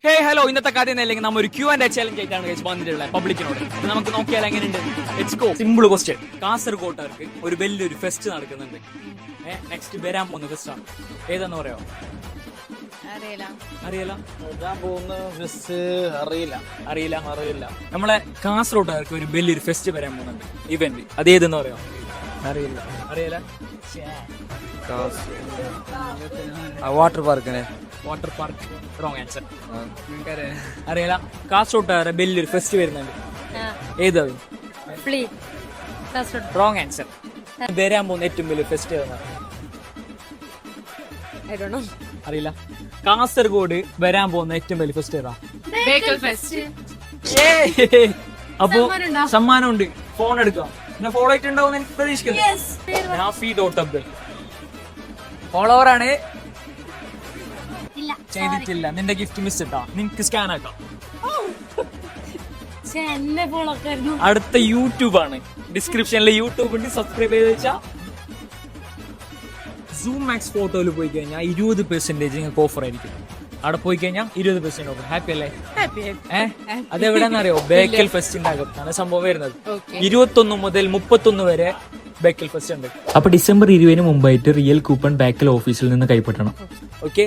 ഹേ hello, ഇന്നത്തെ കഥ എന്നല്ലെങ്കിൽ നമ്മൾ ഒരു Q&A ചാലഞ്ച് ആയിട്ടാണ് വന്നിട്ടുള്ളത് പബ്ലിക്കിനോട്. നമുക്ക് നോക്കിയാൽ എങ്ങനെയുണ്ട്. Let's go. Simple question. കാസർഗോട്ടുകാർക്ക് ഒരു വലിയൊരു ഫെസ്റ്റ് നടക്കുന്നുണ്ട്. നെക്സ്റ്റ് വരാൻ പോകുന്ന ഫെസ്റ്റ് ആണ്. ഏതാന്ന് പറയാമോ? അറിയില്ല. അറിയില്ല. നമ്മളെ കാസർഗോട്ടുകാർക്ക് ഒരു വലിയൊരു ഫെസ്റ്റ് വരാൻ പോകുന്നുണ്ട്, ഇവന്റ്. അത് ഏതെന്ന് പറയാമോ? അറിയില്ല. വാട്ടർ പാർക്കിന് വാട്ടർ പാർക്ക്. Wrong answer. അറിയില്ല. കാസർഗോട്ടുകാരെ വലിയൊരു ഫെസ്റ്റ് വരുന്നുണ്ട്, ഏതാ? Wrong answer. വരാൻ പോകുന്ന ഏറ്റവും വലിയ ഫെസ്റ്റ് ഏതാണ്? അറിയില്ല. കാസർഗോഡ് വരാൻ പോകുന്ന ഏറ്റവും വലിയ ഫെസ്റ്റ് ഏതാ? അപ്പൊ സമ്മാനം ഉണ്ട്. ഫോൺ എടുക്കാം. പിന്നെ ഫോളോ ആയിട്ടുണ്ടാവും എനിക്ക് പ്രതീക്ഷിക്കുന്നു. ഫോളോവറാണ്. ചെയ്തിട്ടില്ല. നിന്റെ ഗിഫ്റ്റ് മിസ് ഇട്ടാ, നിനക്ക് സ്കാൻ ആക്കാം. അടുത്ത യൂട്യൂബ് ആണ്, ഡിസ്ക്രിപ്ഷനിൽ യൂട്യൂബ് ഉണ്ട്, സബ്സ്ക്രൈബ് ചെയ്ത് വെച്ചാ. സൂം മാക്സ് ഫോട്ടോയിൽ പോയി കഴിഞ്ഞാൽ 20% നിങ്ങൾക്ക് ഓഫർ ആയിരിക്കും. അവിടെ പോയി കഴിഞ്ഞാൽ 20% ഓഫർ. ഹാപ്പി അല്ലേ? അതെവിടെന്നറിയോ? ബേക്കൽ ഫെസ്റ്റിന്റെ അകത്താണ് സംഭവം വരുന്നത്. 21 മുതൽ 31 വരെ ബേക്കൽ ഫെസ്റ്റ് ഉണ്ട്. അപ്പൊ ഡിസംബർ 20 മുമ്പായിട്ട് റിയൽ കൂപ്പൺ ബേക്കൽ ഓഫീസിൽ നിന്ന് കൈപ്പറ്റണം. ഓക്കെ.